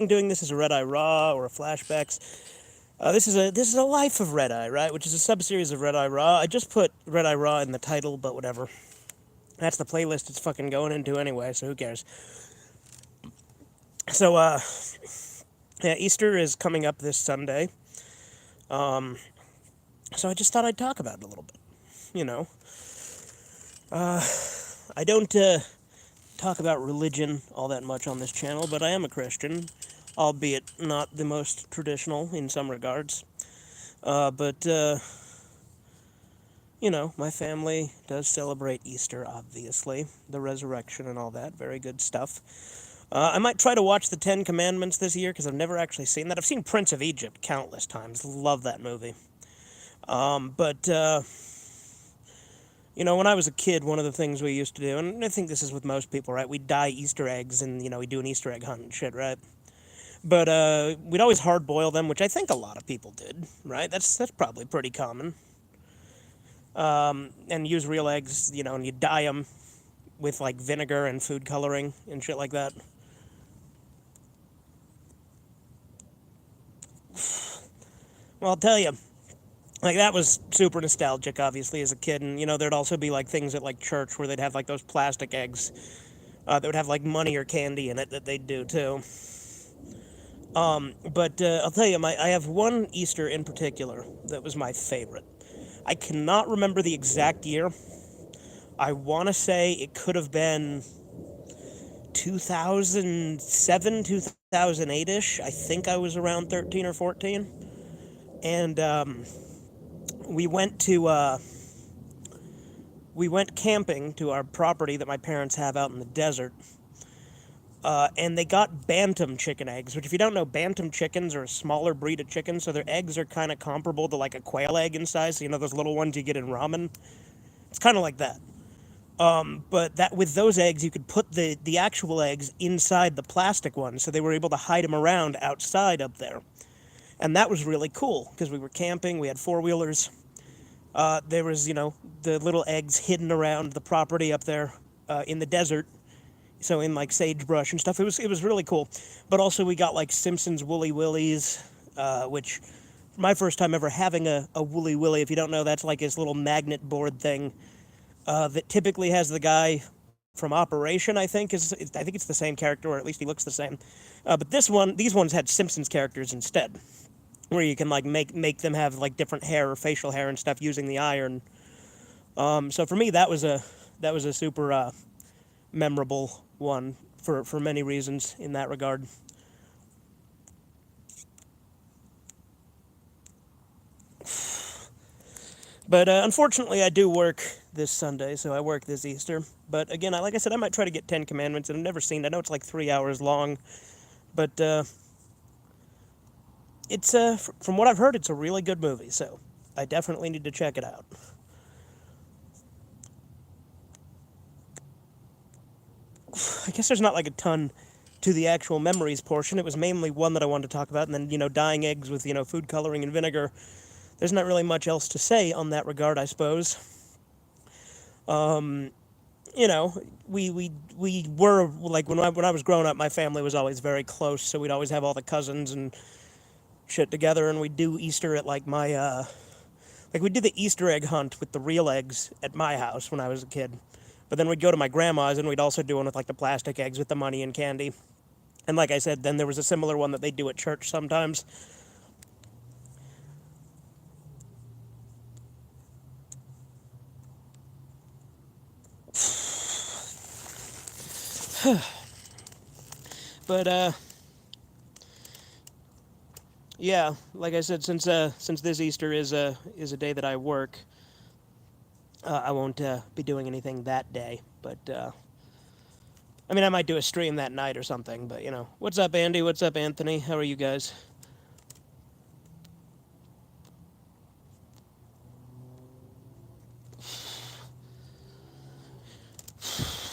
doing this as a Red Eye Raw or a Flashbacks. This is a Life of Red Eye, right? Which is a sub-series of Red Eye Raw. I just put Red Eye Raw in the title, but whatever. That's the playlist it's fucking going into anyway, so who cares? So, yeah, Easter is coming up this Sunday. Um, so I just thought I'd talk about it a little bit. You know, I don't talk about religion all that much on this channel, but I am a Christian, albeit not the most traditional in some regards. But you know, my family does celebrate Easter, obviously, the resurrection and all that. Very good stuff. I might try to watch the Ten Commandments this year because I've never actually seen that. I've seen Prince of Egypt countless times. Love that movie. But you know, when I was a kid, one of the things we used to do, and I think this is with most people, right? We'd dye Easter eggs and, we do an Easter egg hunt and shit, right? But we'd always hard boil them, which I think a lot of people did, right? That's probably pretty common. And use real eggs, and you dye them with like vinegar and food coloring and shit like that. Well, I'll tell you, like that was super nostalgic, obviously, as a kid, and there'd also be like things at like church where they'd have like those plastic eggs that would have like money or candy in it that they'd do too. But I'll tell you, I have one Easter in particular that was my favorite. I cannot remember the exact year. I want to say it could have been 2007, 2008-ish. I think I was around 13 or 14. And we went to we went camping to our property that my parents have out in the desert. And they got bantam chicken eggs, which if you don't know, bantam chickens are a smaller breed of chicken, so their eggs are kind of comparable to like a quail egg in size. So, those little ones you get in ramen. It's kind of like that. But that with those eggs, you could put the actual eggs inside the plastic ones, so they were able to hide them around outside up there. And that was really cool, because we were camping, we had four-wheelers. There was, the little eggs hidden around the property up there in the desert, so in like sagebrush and stuff. It was really cool. But also we got like Simpsons Woolly Willies, which my first time ever having a Woolly Willy. If you don't know, that's like this little magnet board thing that typically has the guy from Operation. I think it's the same character, or at least he looks the same. But these ones had Simpsons characters instead, where you can like make them have like different hair or facial hair and stuff using the iron. So for me, that was a super memorable one for many reasons in that regard. But unfortunately, I do work this Sunday, so I work this Easter. But again, like I said, I might try to get 10 Commandments, and I've never seen it. I know it's like 3 hours long, but it's from what I've heard, it's a really good movie. So I definitely need to check it out. I guess there's not like a ton to the actual memories portion. It was mainly one that I wanted to talk about, and then dyeing eggs with food coloring and vinegar. There's not really much else to say on that regard, I suppose. Um, we were like when I was growing up, my family was always very close, so we'd always have all the cousins and shit together, and we'd do Easter at like my like we did the Easter egg hunt with the real eggs at my house when I was a kid. But then we'd go to my grandma's and we'd also do one with like the plastic eggs with the money and candy. And like I said, then there was a similar one that they do at church sometimes. But yeah, like I said, since this Easter is a day that I work, I won't be doing anything that day. But I mean, I might do a stream that night or something. But what's up, Andy? What's up, Anthony? How are you guys?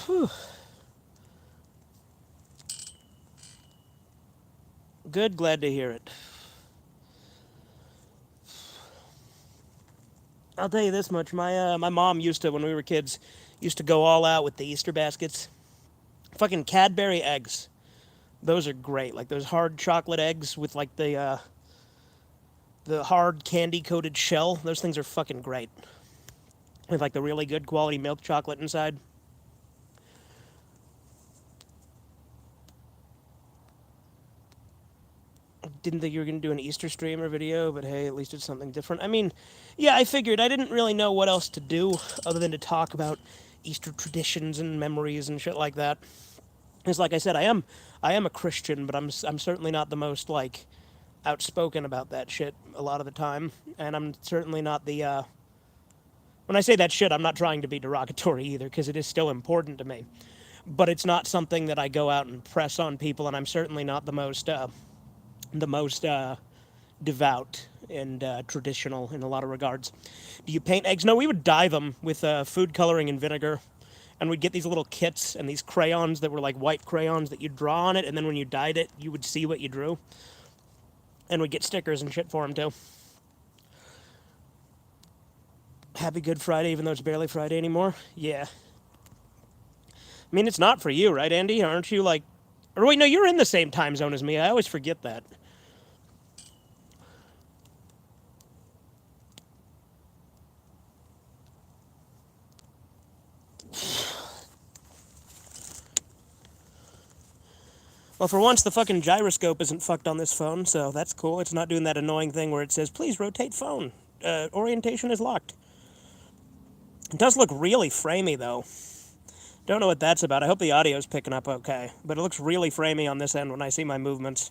Whew. Good, glad to hear it. I'll tell you this much: my mom used to, when we were kids, used to go all out with the Easter baskets. Fucking Cadbury eggs. Those are great. Like those hard chocolate eggs with like the hard candy coated shell. Those things are fucking great. With like the really good quality milk chocolate inside. Didn't think you were going to do an Easter stream or video, but hey, at least it's something different. I mean, yeah, I figured I didn't really know what else to do other than to talk about Easter traditions and memories and shit like that. Because, like I said, I am a Christian, but I'm certainly not the most like outspoken about that shit a lot of the time, and I'm certainly not the. When I say that shit, I'm not trying to be derogatory either, because it is still important to me. But it's not something that I go out and press on people, and I'm certainly not the most devout and traditional in a lot of regards. Do you paint eggs? No, we would dye them with food coloring and vinegar. And we'd get these little kits and these crayons that were like white crayons that you'd draw on it, and then when you dyed it, you would see what you drew. And we'd get stickers and shit for them too. Happy Good Friday, even though it's barely Friday anymore. Yeah. I mean, it's not for you, right, Andy? Aren't you like. Or wait, no, you're in the same time zone as me. I always forget that. Well, for once, the fucking gyroscope isn't fucked on this phone, so that's cool. It's not doing that annoying thing where it says, please rotate phone. Orientation is locked. It does look really framey, though. Don't know what that's about. I hope the audio's picking up okay. But it looks really framey on this end when I see my movements.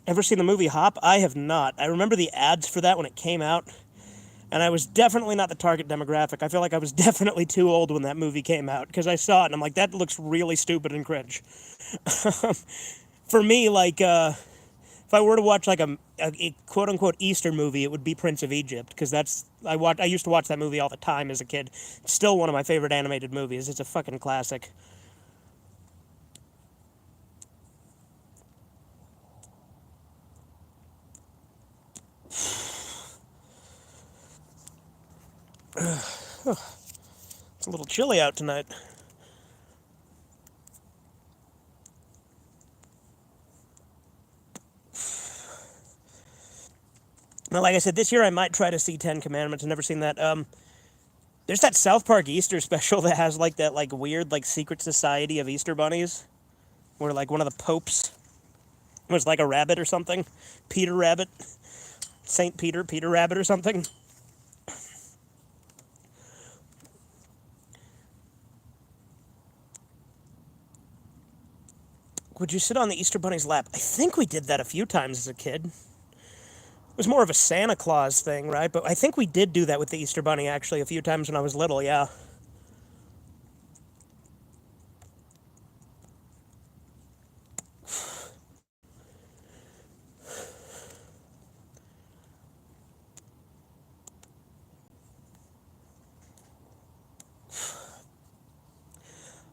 Ever seen the movie Hop? I have not. I remember the ads for that when it came out. And I was definitely not the target demographic. I feel like I was definitely too old when that movie came out. Because I saw it and I'm like, that looks really stupid and cringe. For me, like, if I were to watch like a quote unquote Easter movie, it would be Prince of Egypt. Because I used to watch that movie all the time as a kid. It's still one of my favorite animated movies. It's a fucking classic. It's a little chilly out tonight. Now, like I said, this year I might try to see Ten Commandments. I've never seen that. There's that South Park Easter special that has like that like weird like secret society of Easter bunnies, where like one of the popes was like a rabbit or something, Peter Rabbit, Saint Peter, Peter Rabbit or something. Would you sit on the Easter bunny's lap? I think we did that a few times as a kid. It was more of a Santa Claus thing, right? But I think we did do that with the Easter bunny actually a few times when I was little. Yeah.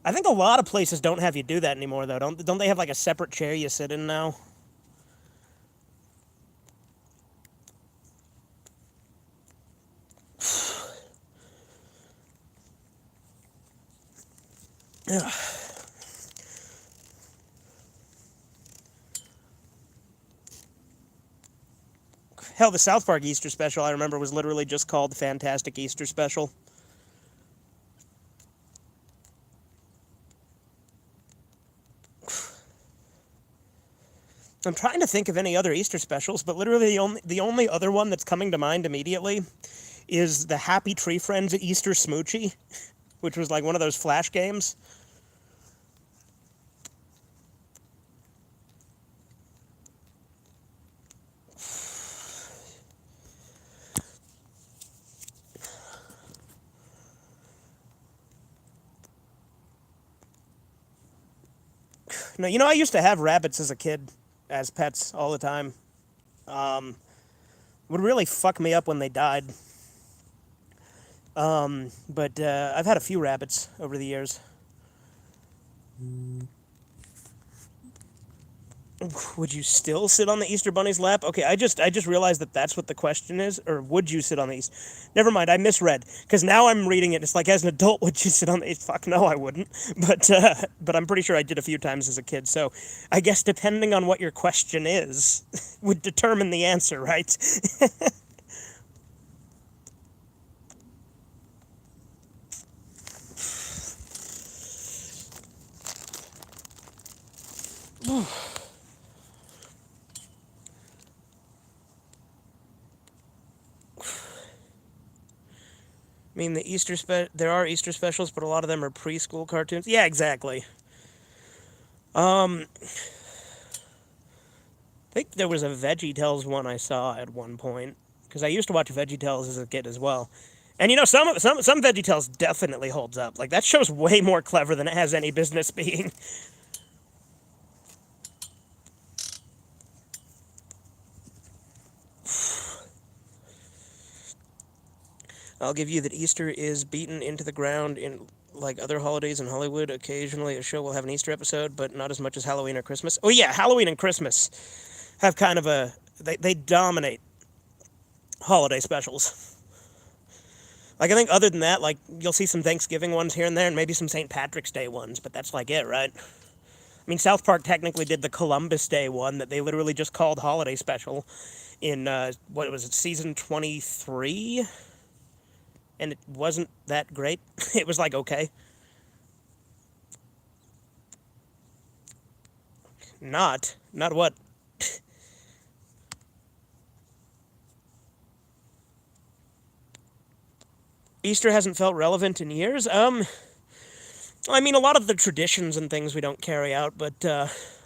I think a lot of places don't have you do that anymore, though. Don't they have like a separate chair you sit in now? Hell, the South Park Easter special I remember was literally just called Fantastic Easter Special. I'm trying to think of any other Easter specials, but literally the only other one that's coming to mind immediately is the Happy Tree Friends Easter Smoochie, which was like one of those flash games. No, I used to have rabbits as a kid, as pets all the time. Would really fuck me up when they died. But I've had a few rabbits over the years. Would you still sit on the Easter Bunny's lap? Okay, I just realized that that's what the question is. Or would you sit on the Easter? Never mind, I misread. Because now I'm reading it. It's like, as an adult, would you sit on the? Fuck no, I wouldn't. But I'm pretty sure I did a few times as a kid. So I guess depending on what your question is, would determine the answer, right? I mean, there are Easter specials, but a lot of them are preschool cartoons. Yeah, exactly. I think there was a VeggieTales one I saw at one point because I used to watch VeggieTales as a kid as well. And some VeggieTales definitely holds up. Like that show's way more clever than it has any business being. I'll give you that Easter is beaten into the ground in like other holidays in Hollywood. Occasionally a show will have an Easter episode, but not as much as Halloween or Christmas. Oh yeah, Halloween and Christmas have kind of they dominate holiday specials. Like I think other than that, like you'll see some Thanksgiving ones here and there and maybe some St. Patrick's Day ones, but that's like it, right? I mean, South Park technically did the Columbus Day one that they literally just called holiday special in what was it, season 23? And it wasn't that great. It was like okay. Not what? Easter hasn't felt relevant in years. I mean, a lot of the traditions and things we don't carry out, but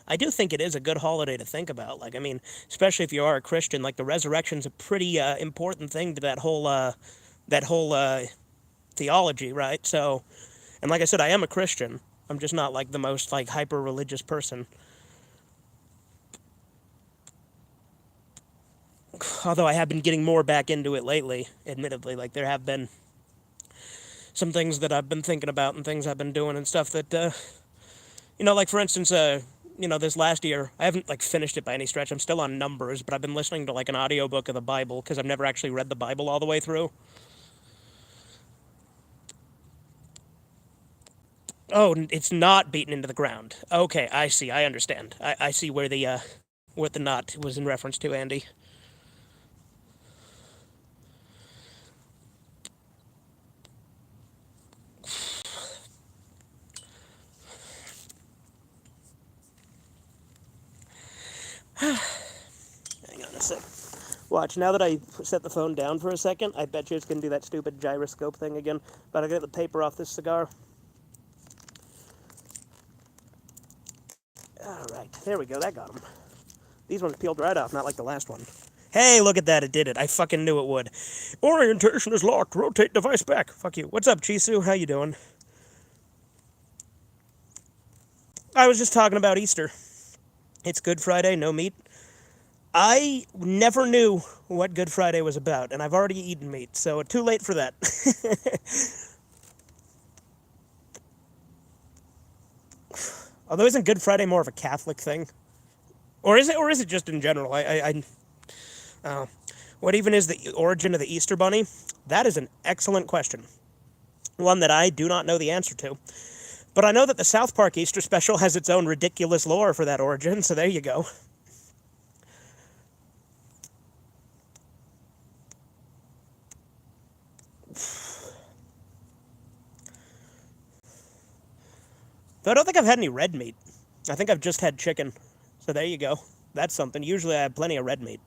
I do think it is a good holiday to think about. Like, I mean, especially if you are a Christian, like the resurrection's a pretty important thing to that whole theology, right? So, and like I said, I am a Christian. I'm just not like the most like hyper religious person. Although I have been getting more back into it lately, admittedly. Like there have been some things that I've been thinking about and things I've been doing and stuff that like for instance, this last year, I haven't like finished it by any stretch. I'm still on Numbers, but I've been listening to like an audiobook of the Bible because I've never actually read the Bible all the way through. Oh, it's not beaten into the ground. Okay, I see. I understand. I see where the what the knot was in reference to, Andy. Hang on a sec. Watch, now that I set the phone down for a second, I bet you it's going to do that stupid gyroscope thing again. But I get the paper off this cigar. Alright, there we go, that got him. These ones peeled right off, not like the last one. Hey, look at that, it did it. I fucking knew it would. Orientation is locked, rotate device back. Fuck you. What's up, Chisu? How you doing? I was just talking about Easter. It's Good Friday, no meat. I never knew what Good Friday was about, and I've already eaten meat, so too late for that. Although isn't Good Friday more of a Catholic thing? Or is it just in general? What even is the origin of the Easter Bunny? That is an excellent question. One that I do not know the answer to. But I know that the South Park Easter special has its own ridiculous lore for that origin, so there you go. Though I don't think I've had any red meat. I think I've just had chicken. So there you go. That's something. Usually I have plenty of red meat.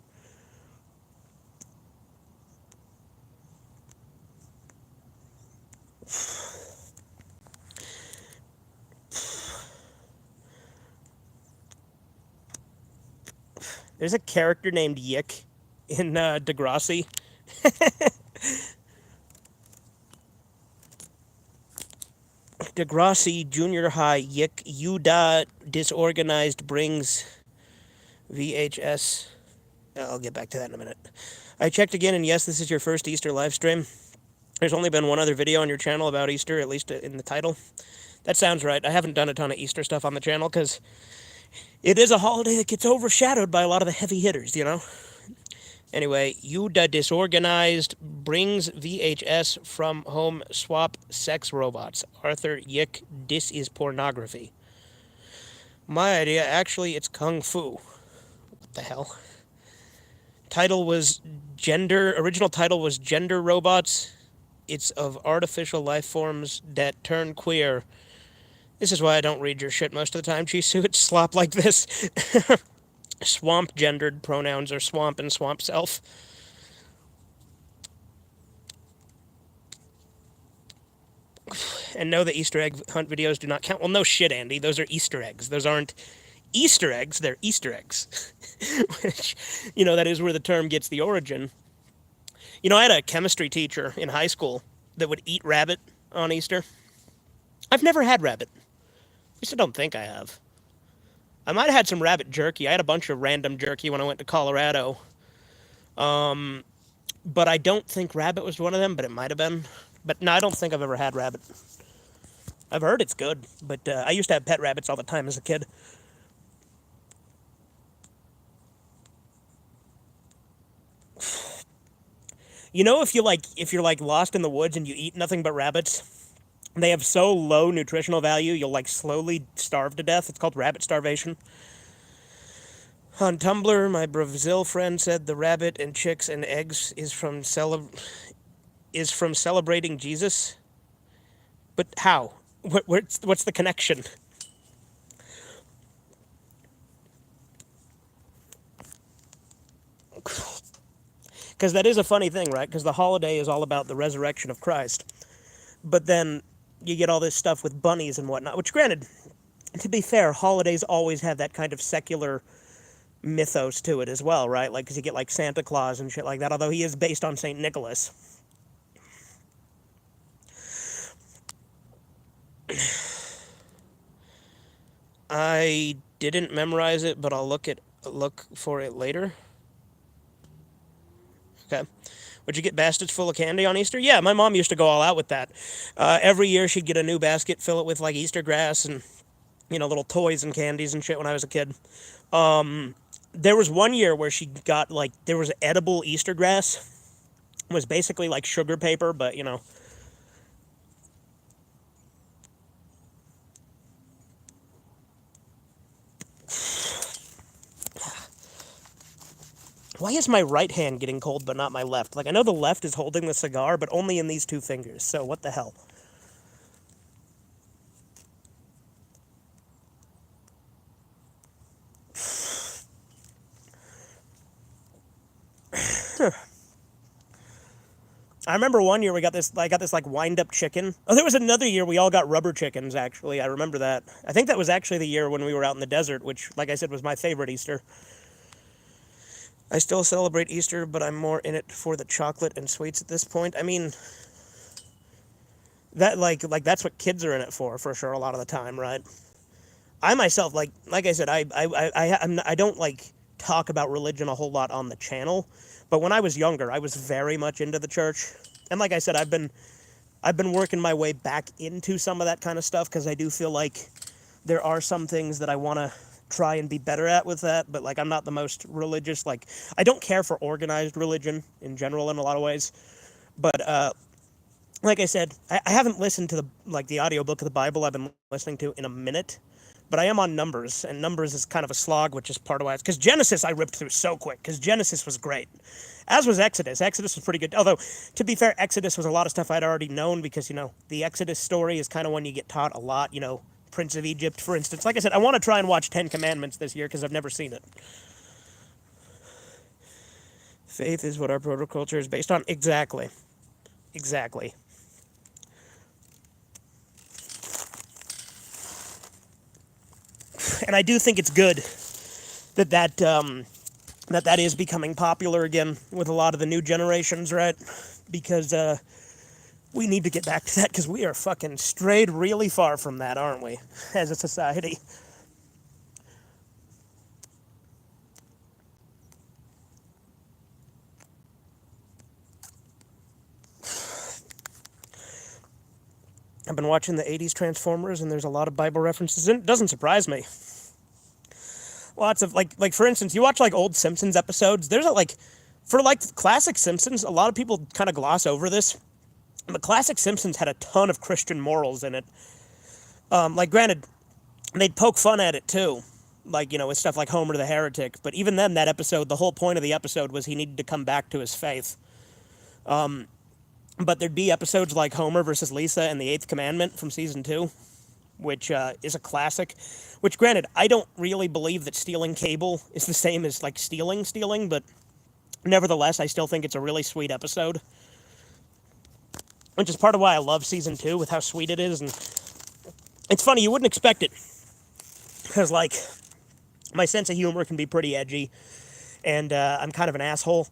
There's a character named Yick in Degrassi. Degrassi Junior High Yick Yuda disorganized brings VHS. I'll get back to that in a minute. I checked again, and yes, this is your first Easter live stream. There's only been one other video on your channel about Easter, at least in the title. That sounds right. I haven't done a ton of Easter stuff on the channel because It is a holiday that gets overshadowed by a lot of the heavy hitters, you know? Anyway, you da disorganized brings VHS from home swap sex robots. Arthur Yick, this is pornography. My idea, actually, it's kung fu. What the hell? Original title was Gender Robots. It's of artificial life forms that turn queer. This is why I don't read your shit most of the time, Jisoo. It's slop like this. Swamp gendered pronouns are swamp and swamp self. And no, the Easter egg hunt videos do not count. Well, no shit, Andy. Those are Easter eggs. Those aren't Easter eggs, they're Easter eggs. Which, that is where the term gets the origin. I had a chemistry teacher in high school that would eat rabbit on Easter. I've never had rabbit. At least I don't think I have. I might have had some rabbit jerky. I had a bunch of random jerky when I went to Colorado. But I don't think rabbit was one of them, but it might have been. But no, I don't think I've ever had rabbit. I've heard it's good, but I used to have pet rabbits all the time as a kid. If you're like lost in the woods and you eat nothing but rabbits, they have so low nutritional value, you'll like slowly starve to death. It's called rabbit starvation. On Tumblr, my Brazil friend said the rabbit and chicks and eggs is from celebrating Jesus. But how? What's the connection? Because that is a funny thing, right? Because the holiday is all about the resurrection of Christ. But then you get all this stuff with bunnies and whatnot, which granted, to be fair, holidays always have that kind of secular mythos to it as well, right? Like, because you get like Santa Claus and shit like that, although he is based on St. Nicholas. I didn't memorize it, but I'll look for it later. Okay. Would you get baskets full of candy on Easter? Yeah, my mom used to go all out with that. Every year she'd get a new basket, fill it with like Easter grass and little toys and candies and shit when I was a kid. There was one year where she got like there was edible Easter grass. It was basically like sugar paper, but Why is my right hand getting cold but not my left? Like, I know the left is holding the cigar, but only in these two fingers. So, what the hell? I remember one year I got this like wind up chicken. Oh, there was another year we all got rubber chickens, actually. I remember that. I think that was actually the year when we were out in the desert, which, like I said, was my favorite Easter. I still celebrate Easter, but I'm more in it for the chocolate and sweets at this point. I mean, that like that's what kids are in it for sure a lot of the time, right? I myself, like I said, I don't like talk about religion a whole lot on the channel, but when I was younger, I was very much into the church, and like I said, I've been working my way back into some of that kind of stuff because I do feel like there are some things that I want to try and be better at with that, but like I'm not the most religious. Like I don't care for organized religion in general in a lot of ways, but like I said, I haven't listened to the audiobook of the Bible I've been listening to in a minute, but I am on Numbers, and Numbers is kind of a slog, which is part of why it's because Genesis I ripped through so quick because Genesis was great, as was Exodus. Exodus was pretty good, although to be fair, Exodus was a lot of stuff I'd already known because the Exodus story is kind of one you get taught a lot. Prince of Egypt, for instance. Like I said, I want to try and watch 10 Commandments this year because I've never seen it. Faith is what our protoculture is based on. Exactly. Exactly. And I do think it's good that is becoming popular again with a lot of the new generations, right? Because we need to get back to that because we are fucking strayed really far from that, aren't we, as a society? I've been watching the 80s Transformers, and there's a lot of Bible references, and it doesn't surprise me. lots of like for instance, you watch like old Simpsons episodes. There's a like for like classic Simpsons, a lot of people kind of gloss over this. The classic Simpsons had a ton of Christian morals in it. Like granted, they'd poke fun at it too. Like, with stuff like Homer the Heretic. But even then, that episode, the whole point of the episode was he needed to come back to his faith. But there'd be episodes like Homer versus Lisa and the Eighth Commandment from season 2, which is a classic. Which, granted, I don't really believe that stealing cable is the same as, like, stealing, but nevertheless, I still think it's a really sweet episode. Which is part of why I love season 2 with how sweet it is. And it's funny, you wouldn't expect it. Because, like, my sense of humor can be pretty edgy. And I'm kind of an asshole.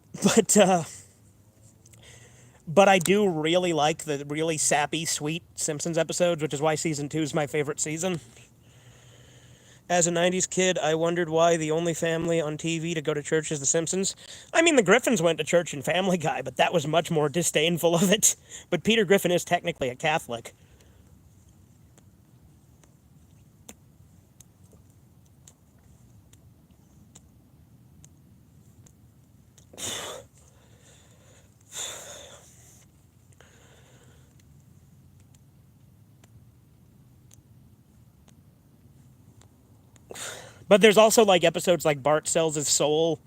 But I do really like the really sappy, sweet Simpsons episodes, which is why season 2 is my favorite season. As a 90s kid, I wondered why the only family on TV to go to church is the Simpsons. I mean, the Griffins went to church in Family Guy, but that was much more disdainful of it. But Peter Griffin is technically a Catholic. But there's also, like, episodes like Bart Sells His Soul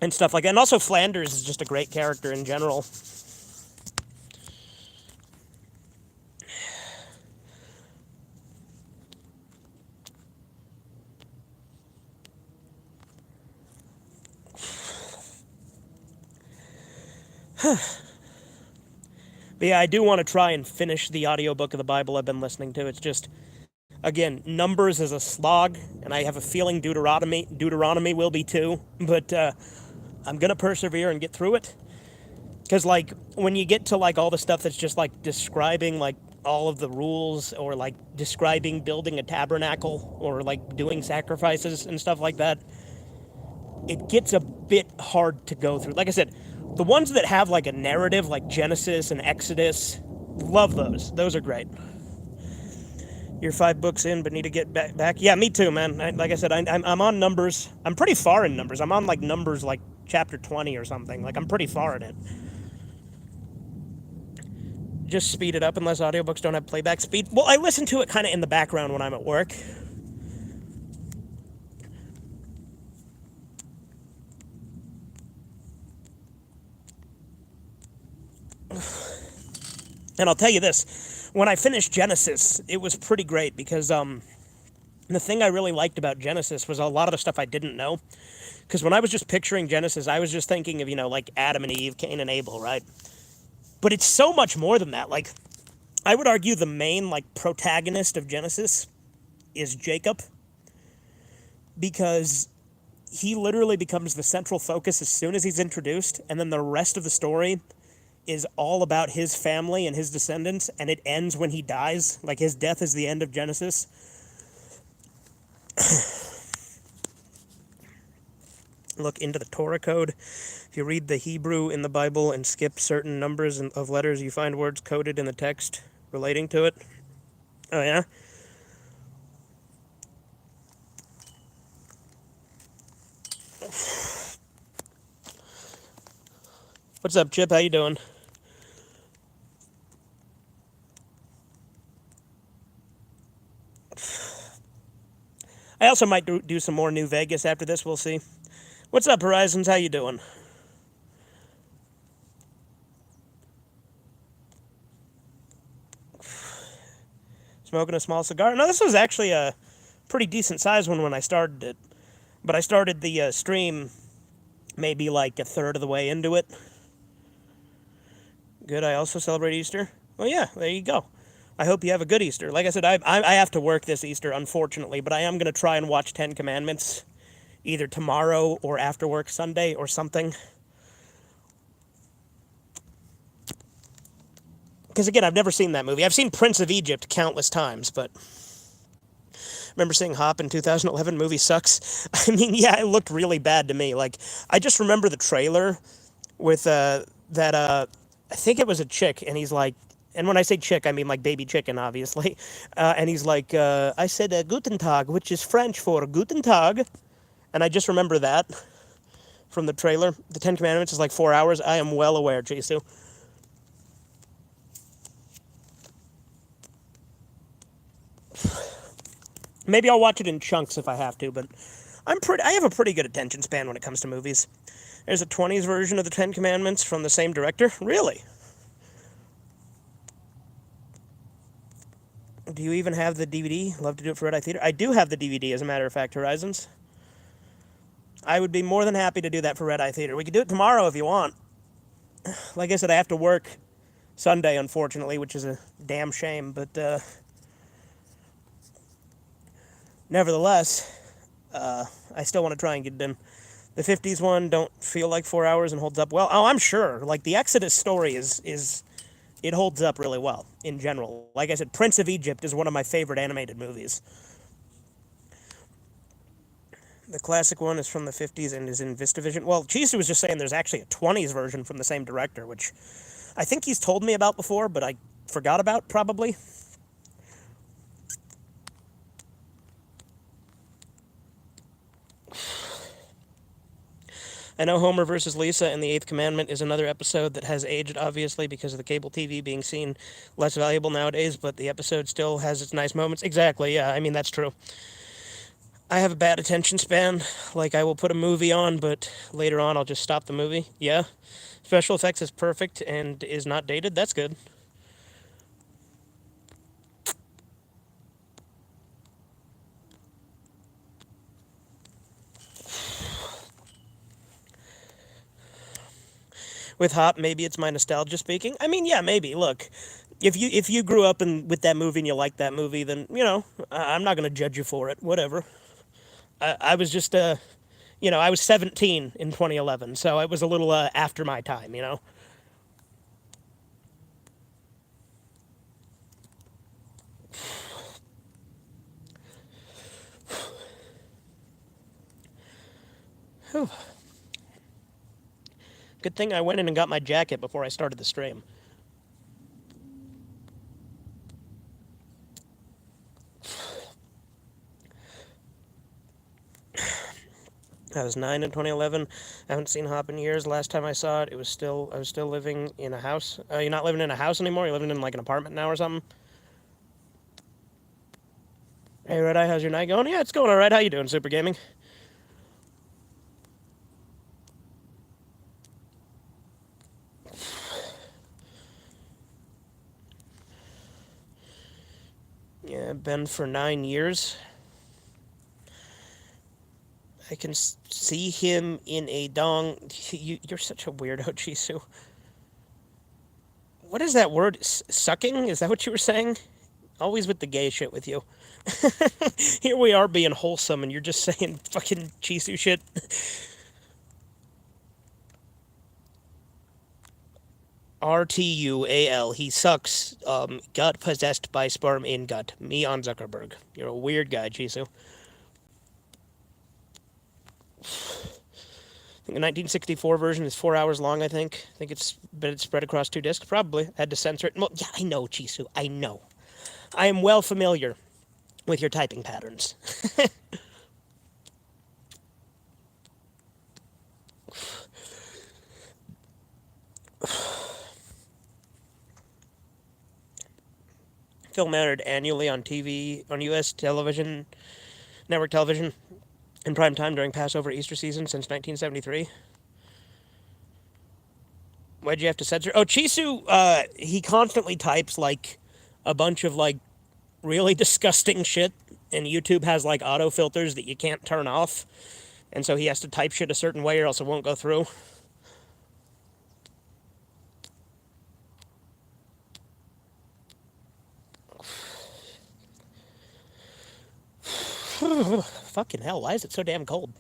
and stuff like that. And also Flanders is just a great character in general. But yeah, I do want to try and finish the audiobook of the Bible I've been listening to. It's just, again, Numbers is a slog, and I have a feeling Deuteronomy will be too. But I'm going to persevere and get through it. Because, like, when you get to, like, all the stuff that's just, like, describing, like, all of the rules, or, like, describing building a tabernacle, or, like, doing sacrifices and stuff like that, it gets a bit hard to go through. Like I said, the ones that have, like, a narrative, like Genesis and Exodus, love those. Those are great. You're 5 books in, but need to get back. Yeah, me too, man. Like I said, I'm on Numbers. I'm pretty far in Numbers. I'm on, like, Numbers, like, chapter 20 or something. Like, I'm pretty far in it. Just speed it up unless audiobooks don't have playback speed. Well, I listen to it kind of in the background when I'm at work. And I'll tell you this, when I finished Genesis, it was pretty great because the thing I really liked about Genesis was a lot of the stuff I didn't know. Because when I was just picturing Genesis, I was just thinking of, like Adam and Eve, Cain and Abel, right? But it's so much more than that. Like, I would argue the main, like, protagonist of Genesis is Jacob. Because he literally becomes the central focus as soon as he's introduced, and then the rest of the story is all about his family and his descendants, and it ends when he dies. Like, his death is the end of Genesis. Look into the Torah code. If you read the Hebrew in the Bible and skip certain numbers of letters, you find words coded in the text relating to it. Oh, yeah? What's up, Chip? How you doing? I also might do some more New Vegas after this. We'll see. What's up, Horizons? How you doing? Smoking a small cigar. No, this was actually a pretty decent sized one when I started it. But I started the stream maybe like a third of the way into it. Good. I also celebrate Easter. Well, yeah, there you go. I hope you have a good Easter. Like I said, I have to work this Easter, unfortunately, but I am going to try and watch 10 Commandments either tomorrow or after work Sunday or something. Because, again, I've never seen that movie. I've seen Prince of Egypt countless times, but I remember seeing Hop in 2011. Movie sucks. I mean, yeah, it looked really bad to me. Like, I just remember the trailer with I think it was a chick, and he's like, And when I say chick, I mean like baby chicken, obviously. And he's like, I said Guten Tag, which is French for Guten Tag. And I just remember that from the trailer. The Ten Commandments is like 4 hours. I am well aware, Jisoo. Maybe I'll watch it in chunks if I have to, but I have a pretty good attention span when it comes to movies. There's a 20s version of the Ten Commandments from the same director. Really? Do you even have the DVD? Love to do it for Red Eye Theater. I do have the DVD, as a matter of fact, Horizons. I would be more than happy to do that for Red Eye Theater. We could do it tomorrow if you want. Like I said, I have to work Sunday, unfortunately, which is a damn shame, but nevertheless, I still want to try and get it in. The 50s one don't feel like 4 hours and holds up well. Oh, I'm sure. Like, the Exodus story is it holds up really well in general. Like I said, Prince of Egypt is one of my favorite animated movies. The classic one is from the 50s and is in VistaVision. Well, Chisu was just saying there's actually a 20s version from the same director, which I think he's told me about before, but I forgot about, probably. I know Homer versus Lisa and the Eighth Commandment is another episode that has aged, obviously, because of the cable TV being seen less valuable nowadays, but the episode still has its nice moments. Exactly, yeah, I mean, that's true. I have a bad attention span. Like, I will put a movie on, but later on I'll just stop the movie. Yeah. Special effects is perfect and is not dated. That's good. With Hop, maybe it's my nostalgia speaking. I mean, yeah, maybe. Look, if you grew up with that movie and you like that movie, then I'm not gonna judge you for it. Whatever. I was just I was 17 in 2011, so it was a little after my time. Whew. Good thing I went in and got my jacket before I started the stream. I was 9 in 2011. I haven't seen Hop in years. Last time I saw it, I was still living in a house. You're not living in a house anymore. You're living in like an apartment now or something. Hey, Red Eye, how's your night going? Yeah, it's going all right. How you doing, Super Gaming? Yeah, been for 9 years. I can see him in a dong. You're such a weirdo, Chisu. What is that word? Sucking? Is that what you were saying? Always with the gay shit with you. Here we are being wholesome, and you're just saying fucking Chisu shit. RTUAL. He sucks. Got possessed by sperm in gut. Me on Zuckerberg. You're a weird guy, Chisu. I think the 1964 version is 4 hours long, I think. I think it's spread across 2 discs. Probably. Had to censor it. Well, yeah, I know, Chisu. I know. I am well familiar with your typing patterns. Film aired annually on TV, on U.S. television, network television, in prime time during Passover Easter season since 1973. Why'd you have to censor? Oh, Chisu, he constantly types, like, a bunch of, like, really disgusting shit, and YouTube has, like, auto filters that you can't turn off, and so he has to type shit a certain way or else it won't go through. Fucking hell, why is it so damn cold?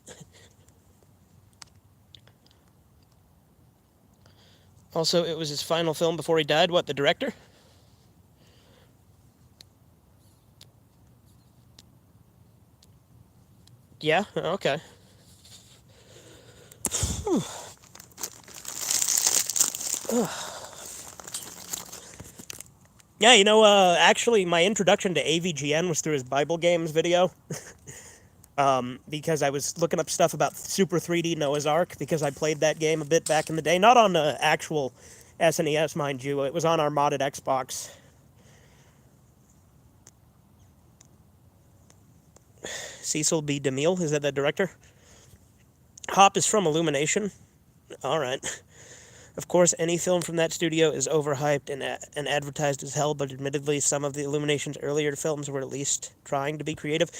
Also, it was his final film before he died. What, the director? Yeah? Okay. Yeah, actually, my introduction to AVGN was through his Bible Games video. Because I was looking up stuff about Super 3D Noah's Ark because I played that game a bit back in the day. Not on the actual SNES, mind you. It was on our modded Xbox. Cecil B. DeMille, is that the director? Hop is from Illumination. All right. Of course, any film from that studio is overhyped and advertised as hell, but admittedly, some of the Illumination's earlier films were at least trying to be creative.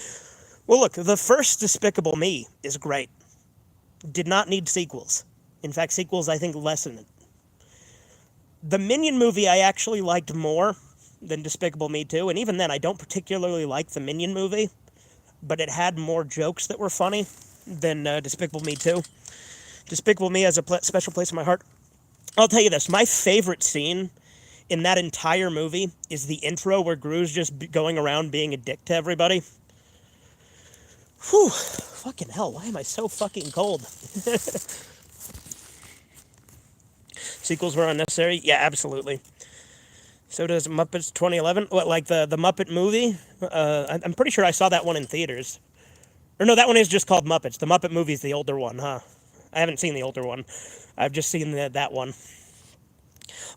Well, look, the first Despicable Me is great. Did not need sequels. In fact, sequels, I think, lessen it. The Minion movie I actually liked more than Despicable Me 2, and even then, I don't particularly like the Minion movie, but it had more jokes that were funny than Despicable Me 2. Despicable Me has a special place in my heart. I'll tell you this, my favorite scene in that entire movie is the intro where Gru's just going around being a dick to everybody. Whew, fucking hell, why am I so fucking cold? Sequels were unnecessary? Yeah, absolutely. So does Muppets 2011. What, like the Muppet movie? I'm pretty sure I saw that one in theaters. Or no, that one is just called Muppets. The Muppet movie is the older one, huh? I haven't seen the older one. I've just seen that one.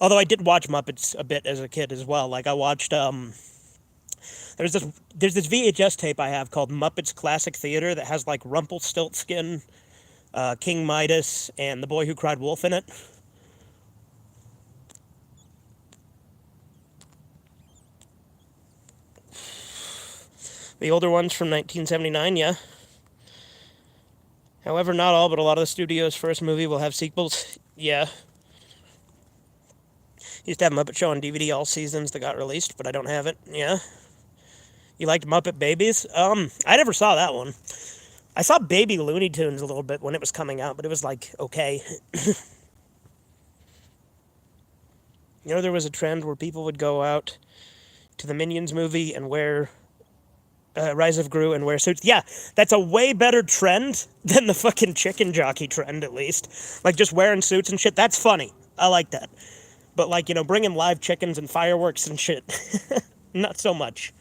Although I did watch Muppets a bit as a kid as well. Like I watched there's this VHS tape I have called Muppets Classic Theater that has like Rumpelstiltskin, King Midas, and The Boy Who Cried Wolf in it. The older ones from 1979, yeah. However, not all, but a lot of the studio's first movie will have sequels. Yeah. Used to have Muppet Show on DVD all seasons that got released, but I don't have it. Yeah. You liked Muppet Babies? I never saw that one. I saw Baby Looney Tunes a little bit when it was coming out, but it was like, okay. There was a trend where people would go out to the Minions movie and wear Rise of Gru and wear suits. Yeah, that's a way better trend than the fucking chicken jockey trend, at least. Like, just wearing suits and shit, that's funny. I like that. But, like, bringing live chickens and fireworks and shit, not so much.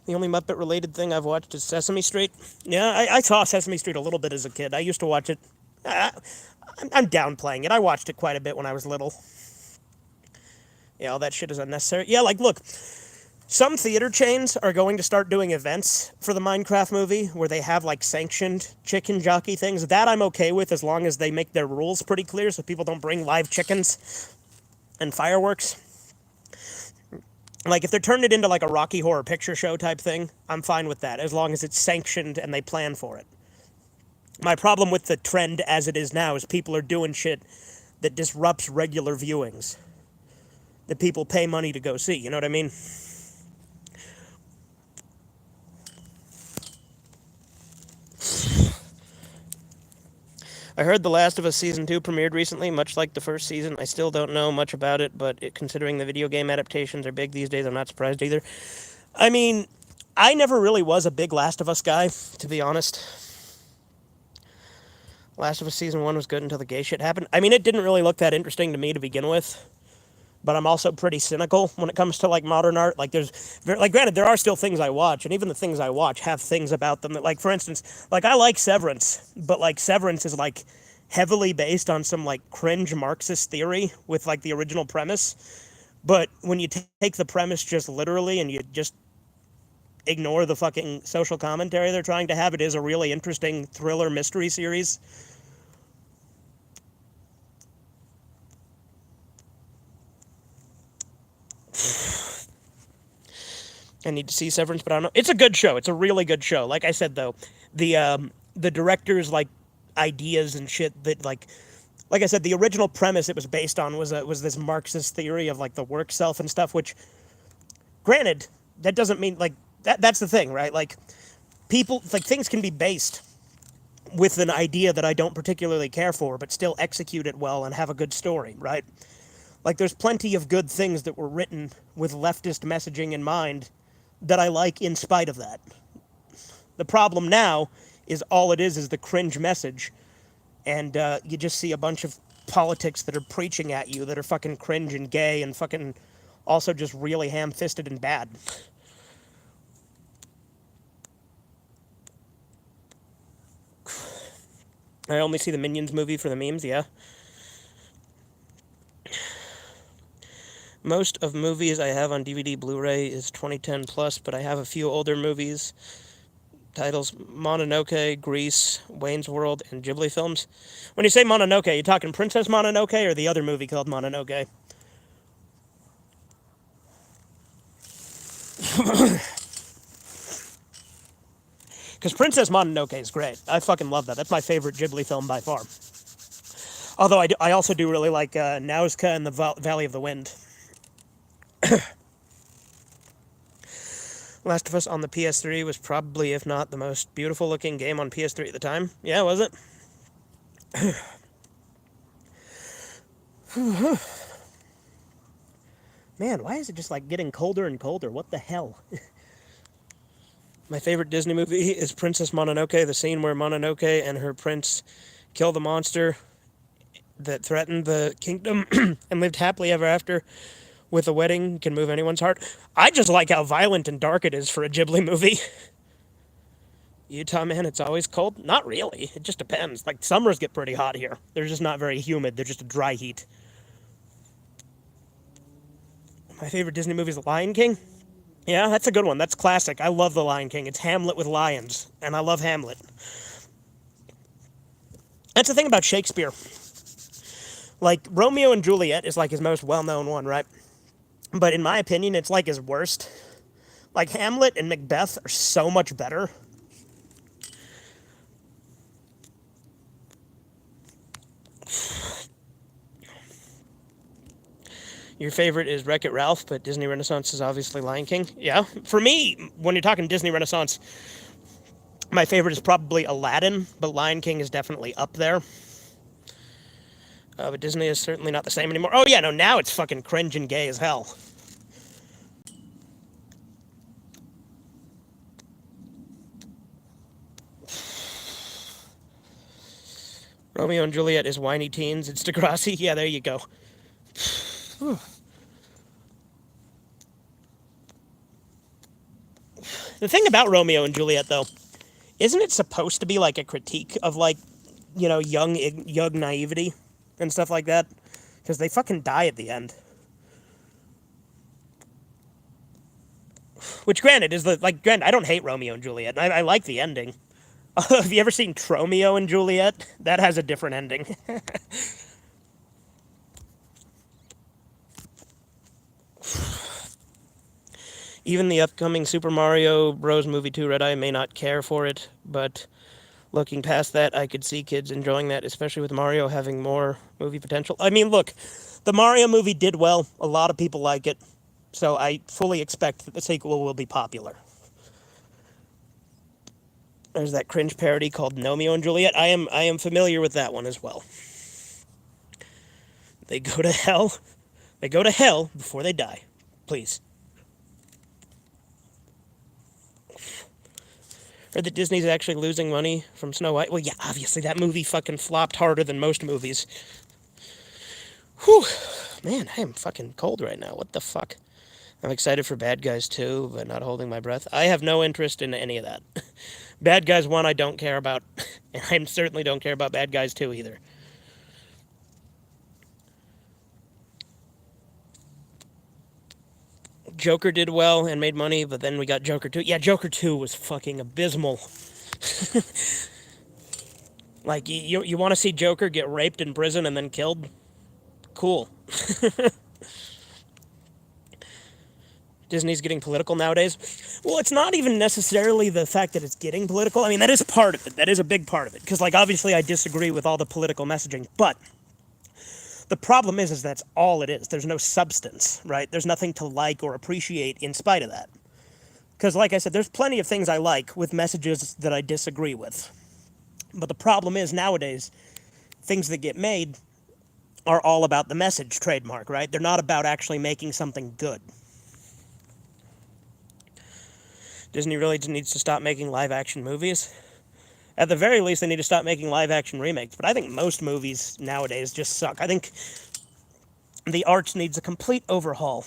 The only Muppet-related thing I've watched is Sesame Street. Yeah, I saw Sesame Street a little bit as a kid. I used to watch it. I'm downplaying it. I watched it quite a bit when I was little. Yeah, all that shit is unnecessary. Yeah, like, look, some theater chains are going to start doing events for the Minecraft movie where they have, like, sanctioned chicken jockey things. That I'm okay with as long as they make their rules pretty clear so people don't bring live chickens and fireworks. Like, if they're turning it into, like, a Rocky Horror Picture Show type thing, I'm fine with that, as long as it's sanctioned and they plan for it. My problem with the trend as it is now is people are doing shit that disrupts regular viewings that people pay money to go see, you know what I mean? I heard The Last of Us Season 2 premiered recently, much like the first season. I still don't know much about it, but considering the video game adaptations are big these days, I'm not surprised either. I mean, I never really was a big Last of Us guy, to be honest. Last of Us Season 1 was good until the gay shit happened. I mean, it didn't really look that interesting to me to begin with. But I'm also pretty cynical when it comes to, like, modern art. Like, granted, there are still things I watch, and even the things I watch have things about them that, like, for instance, like, I like Severance, but, like, Severance is, like, heavily based on some, like, cringe Marxist theory with, like, the original premise. But when you take the premise just literally and you just ignore the fucking social commentary they're trying to have, it is a really interesting thriller mystery series. I need to see Severance, but I don't know. It's a good show. It's a really good show. Like I said, though, the director's, like, ideas and shit that, like I said, the original premise it was based on was this Marxist theory of, like, the work self and stuff. Which, granted, that doesn't mean, like, that's the thing, right? Like, people, like, things can be based with an idea that I don't particularly care for, but still execute it well and have a good story, right? Like, there's plenty of good things that were written with leftist messaging in mind that I like in spite of that. The problem now is all it is the cringe message and you just see a bunch of politics that are preaching at you that are fucking cringe and gay and fucking also just really ham-fisted and bad. I only see the Minions movie for the memes, yeah. Most of movies I have on DVD Blu-ray is 2010 plus, but I have a few older movies. Titles Mononoke, Grease, Wayne's World, and Ghibli films. When you say Mononoke, you talking Princess Mononoke or the other movie called Mononoke? Because Princess Mononoke is great. I fucking love that. That's my favorite Ghibli film by far. Although I also do really like Nausicaa and the Valley of the Wind. Last of Us on the PS3 was probably, if not the most beautiful looking game on PS3 at the time. Yeah, was it? Man, why is it just like getting colder and colder? What the hell? My favorite Disney movie is Princess Mononoke, the scene where Mononoke and her prince kill the monster that threatened the kingdom and lived happily ever after with a wedding can move anyone's heart. I just like how violent and dark it is for a Ghibli movie. Utah, man, it's always cold? Not really. It just depends. Like, summers get pretty hot here. They're just not very humid. They're just a dry heat. My favorite Disney movie is The Lion King. Yeah, that's a good one. That's classic. I love The Lion King. It's Hamlet with lions, and I love Hamlet. That's the thing about Shakespeare. Like, Romeo and Juliet is like his most well-known one, right? But in my opinion, it's like his worst. Like, Hamlet and Macbeth are so much better. Your favorite is Wreck-It Ralph, but Disney Renaissance is obviously Lion King. Yeah. For me, when you're talking Disney Renaissance, my favorite is probably Aladdin, but Lion King is definitely up there. But Disney is certainly not the same anymore. Oh, yeah, no, now it's fucking cringe and gay as hell. Romeo and Juliet is whiny teens. It's Degrassi. Yeah, there you go. The thing about Romeo and Juliet, though, isn't it supposed to be like a critique of, like, you know, young naivety and stuff like that? Because they fucking die at the end. Which, granted, I don't hate Romeo and Juliet. I like the ending. Have you ever seen Tromeo and Juliet? That has a different ending. Even the upcoming Super Mario Bros. Movie 2 Redeye may not care for it, but looking past that, I could see kids enjoying that, especially with Mario having more movie potential. I mean, look, the Mario movie did well. A lot of people like it, so I fully expect that the sequel will be popular. There's that cringe parody called Nomeo and Juliet. I am familiar with that one as well. They go to hell. They go to hell before they die. Please. Heard that Disney's actually losing money from Snow White. Well, yeah, obviously that movie fucking flopped harder than most movies. Whew. Man, I am fucking cold right now. What the fuck? I'm excited for Bad Guys 2, but not holding my breath. I have no interest in any of that. Bad Guys 1 I don't care about, and I certainly don't care about Bad Guys 2 either. Joker did well and made money, but then we got Joker 2. Yeah, Joker 2 was fucking abysmal. Like, you want to see Joker get raped in prison and then killed? Cool. Disney's getting political nowadays. Well, it's not even necessarily the fact that it's getting political. I mean, that is part of it. That is a big part of it. Because, like, obviously I disagree with all the political messaging. But the problem is that's all it is. There's no substance, right? There's nothing to like or appreciate in spite of that. Because, like I said, there's plenty of things I like with messages that I disagree with. But the problem is, nowadays, things that get made are all about the message trademark, right? They're not about actually making something good. Disney really needs to stop making live-action movies. At the very least, they need to stop making live-action remakes. But I think most movies nowadays just suck. I think the arts needs a complete overhaul.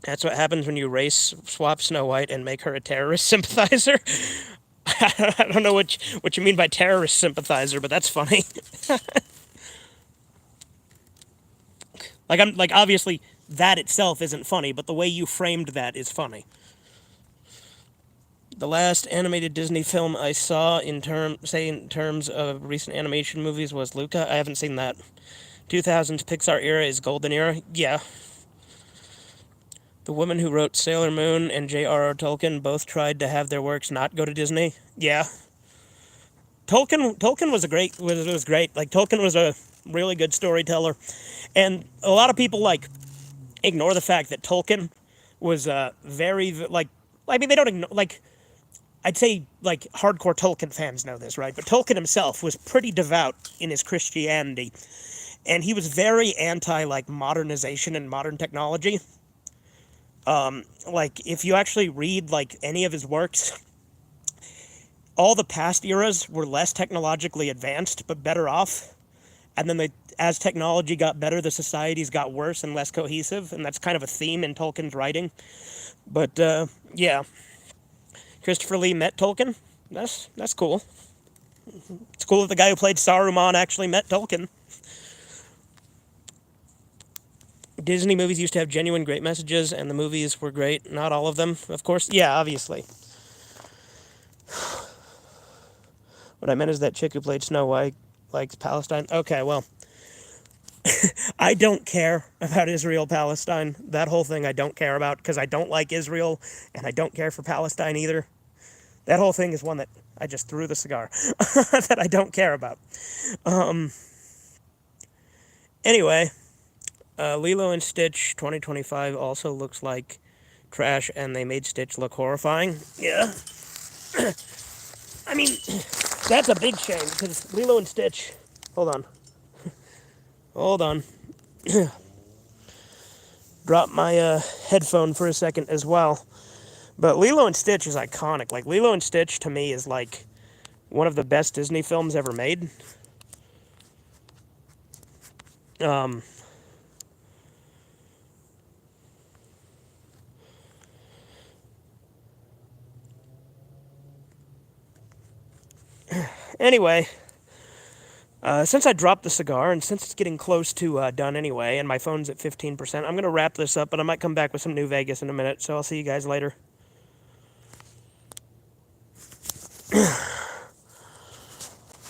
That's what happens when you race swap Snow White and make her a terrorist sympathizer. I don't know what you mean by terrorist sympathizer, but that's funny. Like obviously that itself isn't funny, but the way you framed that is funny. The last animated Disney film I saw in terms of recent animation movies was Luca. I haven't seen that. 2000s Pixar era is golden era. Yeah. The woman who wrote Sailor Moon and J.R.R. Tolkien both tried to have their works not go to Disney. Yeah. Tolkien was great. Like Tolkien was a really good storyteller, and a lot of people like ignore the fact that Tolkien was very like. I mean, they don't ignore like. I'd say like hardcore Tolkien fans know this, right? But Tolkien himself was pretty devout in his Christianity, and he was very anti like modernization and modern technology. Like if you actually read like any of his works, all the past eras were less technologically advanced but better off, and then as technology got better, the societies got worse and less cohesive, and that's kind of a theme in Tolkien's writing. But yeah, Christopher Lee met Tolkien. That's cool. It's cool that the guy who played Saruman actually met Tolkien. Disney movies used to have genuine great messages, and the movies were great. Not all of them, of course. Yeah, obviously. What I meant is that chick who played Snow White likes Palestine. Okay, well, I don't care about Israel-Palestine. That whole thing I don't care about, because I don't like Israel, and I don't care for Palestine either. That whole thing is one that I just threw the cigar, that I don't care about. Anyway, Lilo and Stitch 2025 also looks like trash, and they made Stitch look horrifying. Yeah. I mean, that's a big shame, because Lilo and Stitch... Hold on. Hold on. Drop my headphone for a second as well. But Lilo and Stitch is iconic. Like, Lilo and Stitch, to me, is, like, one of the best Disney films ever made. Anyway, since I dropped the cigar, and since it's getting close to done anyway, and my phone's at 15%, I'm going to wrap this up, but I might come back with some New Vegas in a minute, so I'll see you guys later.